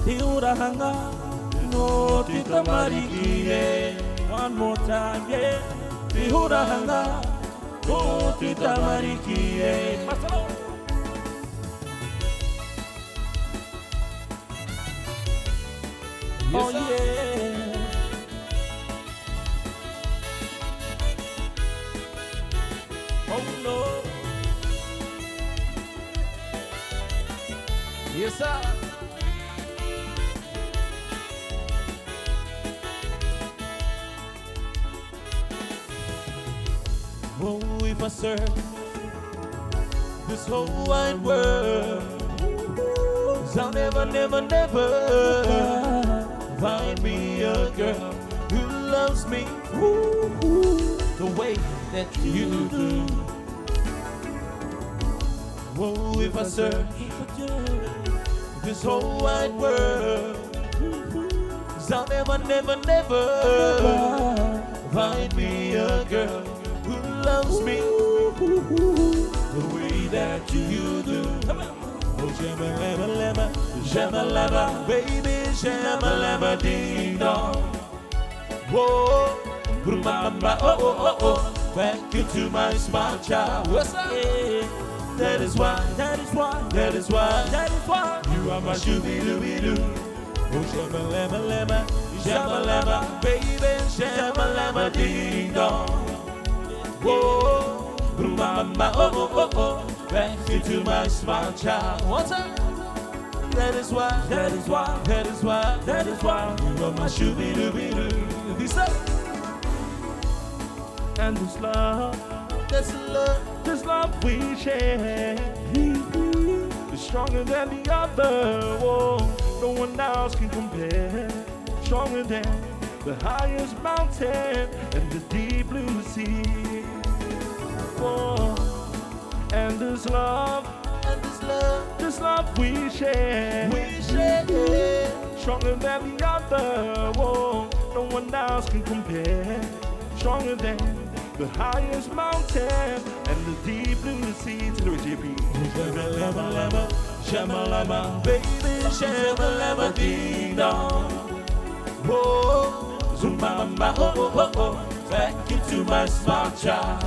Tiurahanga, no titamariki. One more time, yeah. Tiurahanga, no titamariki. Oh yeah. Oh no. Yes, sir. Oh, if I search this whole wide world, I'll never, never, never find me a girl who loves me the way that you do. Oh, if I search this whole wide world, I'll never, never, never find me a girl who loves me the way that you do. Oh, shama-lama-lama, shama-lama, baby, shama-lama, ding-dong. Whoa, mama, oh, oh, oh, oh, back into my smart child. What's up? Yeah. That is why, that is why, that is why, that is why you are my shooby-dooby-doo. Oh, shama-lama-lama, shama-lama, baby, shama-lama, ding-dong. Whoa, mama, oh, oh, oh, oh, back into my smart child. What's up? That is why, that is why, that is why, that is why you are my shooby-dooby-doo. This up. And this love, this love we share is stronger than the other. Whoa, no one else can compare. Stronger than the highest mountain and the deep blue sea. Whoa, and this love we share, stronger than the other. Whoa, no one else can compare. Stronger than the highest mountain and the deep blue sea. To the GP. Shama-lama, shama-lama, baby, shama-lama, ding-dong. Whoa, zoom-mama, oh, oh, oh, oh, back into my smart child.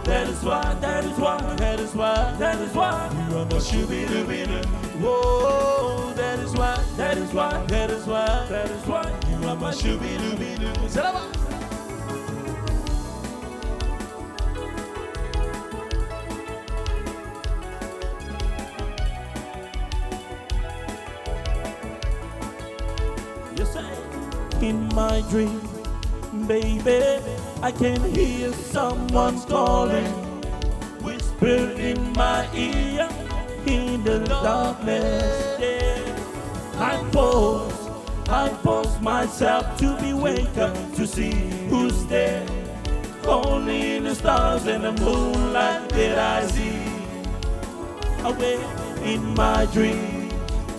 That is why, that is why, that is why, that is why you are my shooby-dooby-doo. Whoa, that is why, that is why, that is why, that is why you are my shooby-dooby-doo. Salama. In my dream, baby, I can hear someone's calling, whisper in my ear, in the darkness, yeah. I pause myself to be wake up, to see who's there. Only the stars and the moonlight that I see. Away in my dream,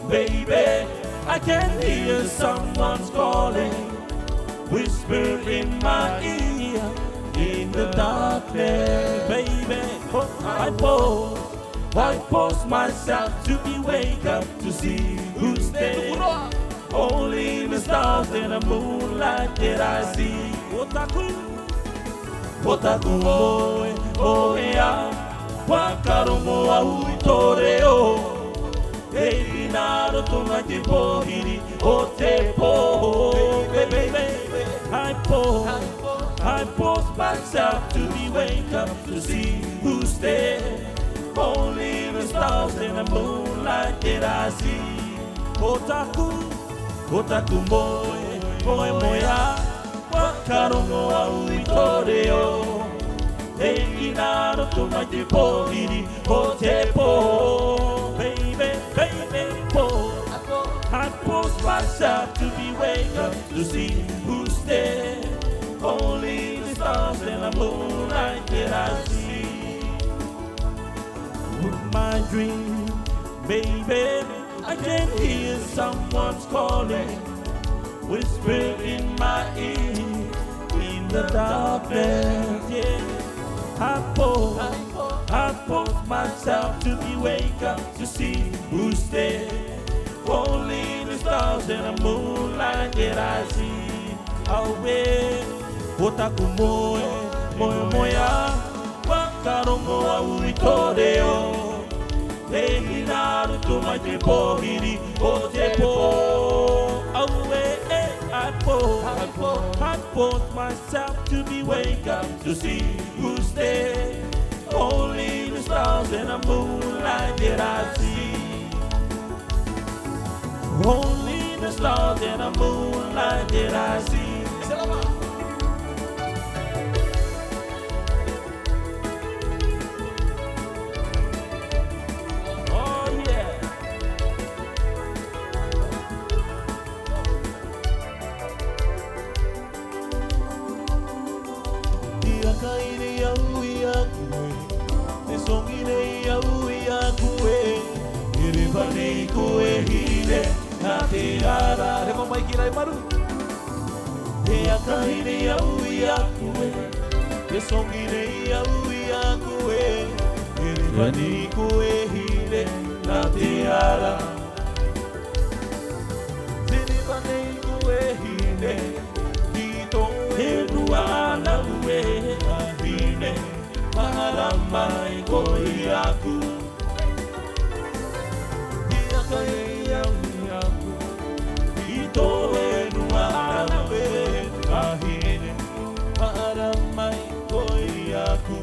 baby, I can hear someone's calling, whisper in my ear, in the darkness, baby. I pause myself to be wake up, to see who's there. Only the stars and the moonlight that I see. Otaku moe, oh yeah, wakaromo au itoreo. Hey, Rarotonga te pohiri, o te po, baby, baby. I pause myself to be wake up, to see who's there. Only the stars and the moonlight that I see. Otaku moe, moe moya, wakaromo au itoreo. Hey, Rarotonga te pohiri, o te po, baby, baby, po. I pause myself to be wake up, to see who's there. Only the stars and the moonlight that I see. With my dream, baby, I can hear someone's calling, whisper in my ear, in the darkness, yeah. I pause myself to be wake up, to see who's there. Only in the moonlight that I see. Away, Otaku moe, moe moya, wakarongo au itoreo. Lehi naruto mai te pohiri o te po. Away, I force myself to be wake up to see who's there. Only the stars and the moonlight that I see. Only the stars and the moonlight that I see. Oh yeah. Dia kaine ya uia kue, te songine ya uia kue, iripane kue hile. Te ara, reko mai ki rai maru. Te akaine au I akue, te songine au I akue, e rani kue hile na te ara. Te rani kue hile, ki to he rua na ue a hine, mahara mai koi aku. Te akaine au Toe nua anawe ahine para mai koi aku.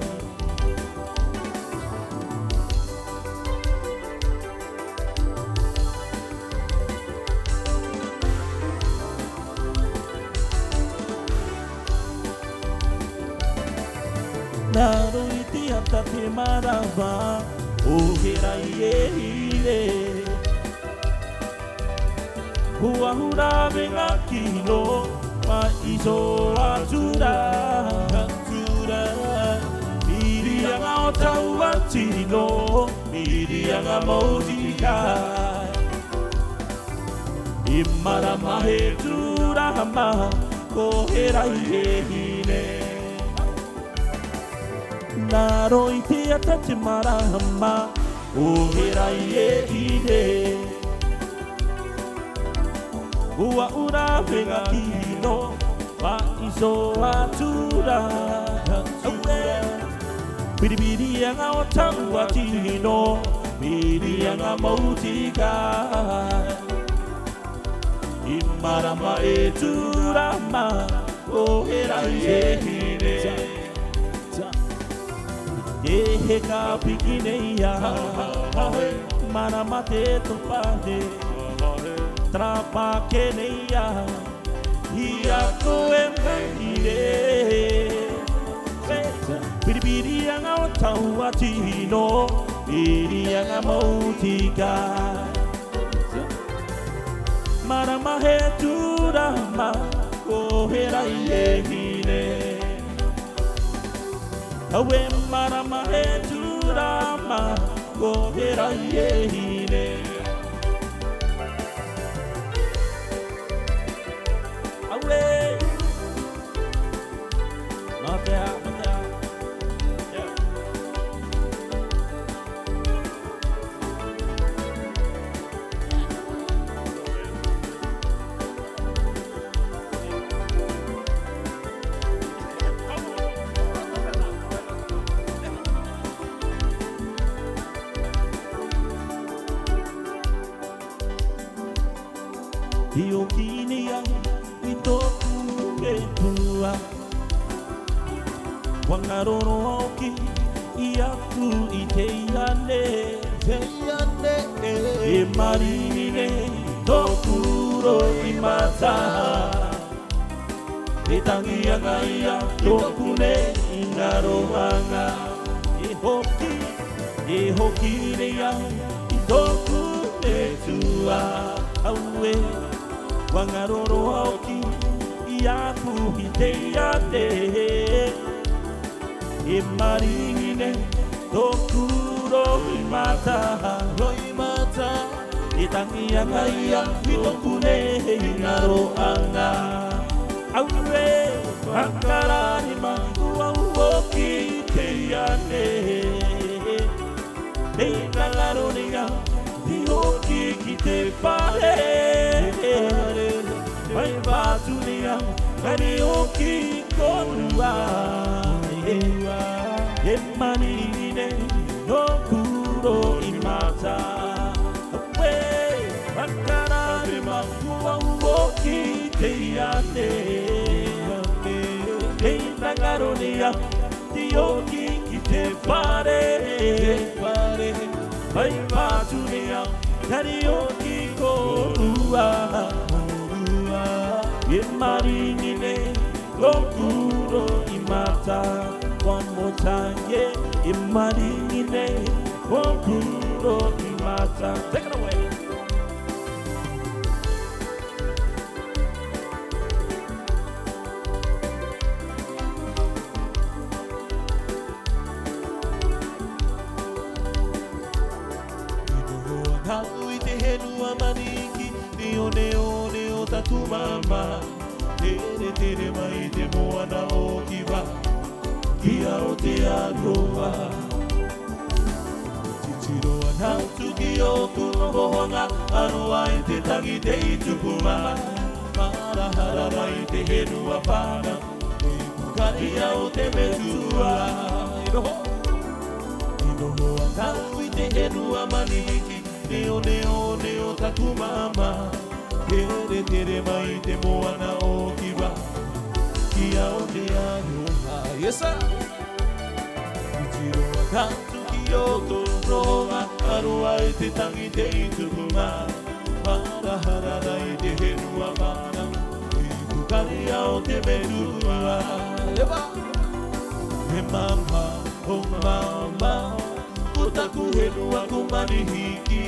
Naro iti ata te marava o herai e hile. Huahura venga kino ma iso atura Mirianga o tau atino Mirianga motika Imara mahe turama ko herai e hine Naro iti ata te marama o herai e hine Ua ura venga kino, wa iso atura. Biri anga o tau atino, biri anga mautika. Imarama e turama, o herai e hine. E he ka pikineia, marama te topane. Trapa keneia ia koe maire Biribiri anga o tau atino Biri anga mautika Marama he turama Ko herai e hine Awe marama he turama Ko herai e hine Away. Not there, not there. Yeah. Io kinia toku e tua Wangaroro oki I aku I te iane E marine tokuro I mata E tangianga ia toku ne I ngarohanga E hoki rea I toku e tua Aue Wangaroro oki I aku I te iane E marine tokuro I mata E tangianga ia I toku ne I ngarohanga Aue Wakarani mangu au oki te iane E ngalaronia I hoki ki te pare patunia Kari oki konua Emanine no kuro imata Makara makua uoki teiane Nagaronia Tioki kite pare Pai patunia Karaoke korua Imarinine Lokuro imata One more time, yeah Imarinine Lokuro imata Take it away Mama, tere mai te moana o kiwa, kia o te aroa. Titiro ana tuki o kunohonga, aroa I te tangi te itupuma. Marahara mai te henua pana, e kukaria o te metua. Inoho ana I te henua maniki, neo taku mama. Tere mai te moana o kiwa Kia o te aroha Yes sir Tiro a kantu ki o toroa Aroa I te tangi te itupuma Marahara I te henua mana E kukaria o te merua He mama, oh mama O taku henua kumanihiki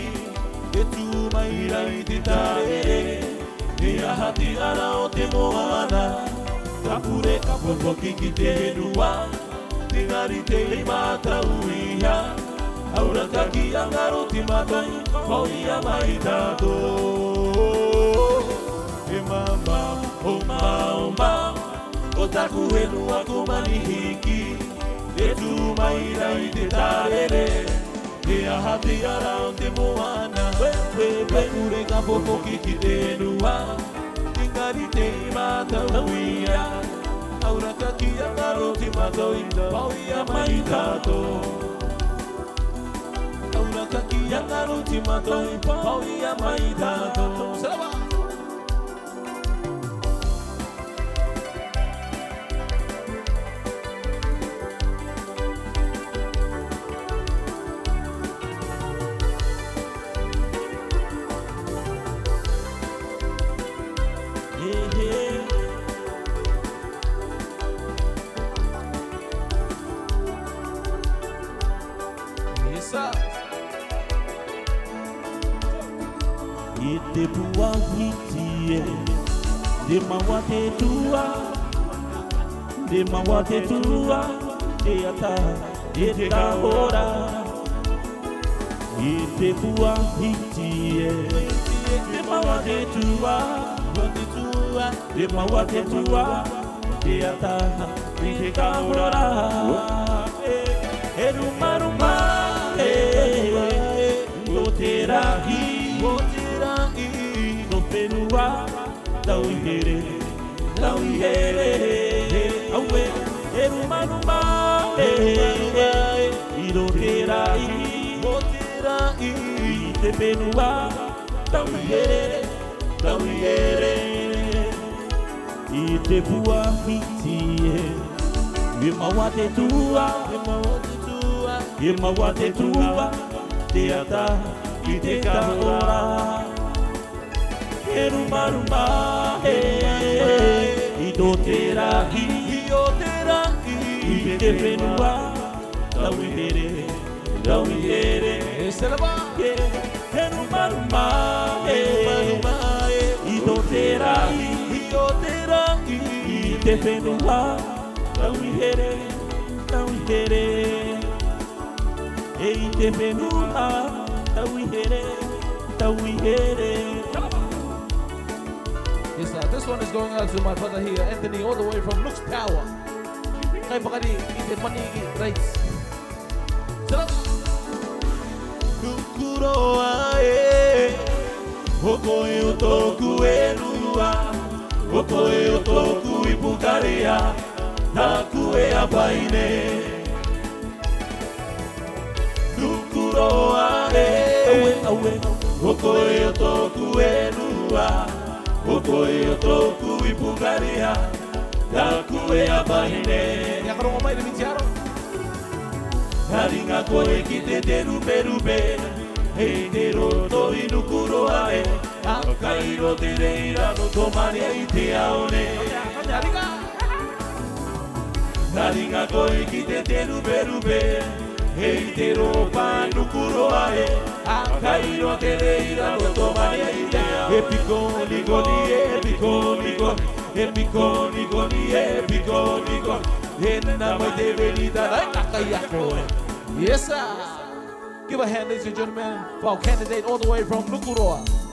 E tu mai rai te tare E ahati ara o te moana Kapure kapopo ki te henua Tingari te imata uiha Aura kaki angaro ti matai Maui mai tato E mama, oh mama O taku henua kumanihiki E tu mai rai te tare E ahati ara o te moana Kapure kapopo ki te henua Tingari te imata uia Aura kaki angaro ti matoi Pauia mai tato Aura kaki angaro ti matoi Pauia mai tato Salama Te pua hiti De mawa te tua De mawa te tua Te ata E te kahora Te pua hiti De mawa te tua De mawa te tua Te ata E te kahora E ruma ruma O te rahi No penua, tau ihere, aue, eruma, iro te rai, te penua, tau ihere, I te pua hiti, e maua te tua, te ata, I te kahora. Ruma, I do te rahi, I te whenua, lau ihere, Ruma, I do te rahi, I te whenua, lau ihere, I te whenua, lau ihere. Yes, this one is going out to my brother here, Anthony, all the way from Lux Power. Kay pakadi, ite manigi rights. Sarap! Kukuroa e, hoko e o toku e rua, O koe o tōku I pukarea Nā kue a paine Nukuroa e O koe o tōku e nua O koe o tōku I pukarea Nā kue a paine Ia karonga mai le mitiaro. Haringa koe ki te rupe Hei te roto I nukuroa e A kairo te reira no tō mane I te aone Haringa koe ki te rupe Hei te ropa nukuroa e A kairo te reira no tō mane I te aone Epikoni koni, epikoni koni Epikoni koni, epikoni koni Hena mai te venita Ai kakai a koe. Yes, sir. Give a hand, ladies and gentlemen, for our candidate all the way from Nukuroa.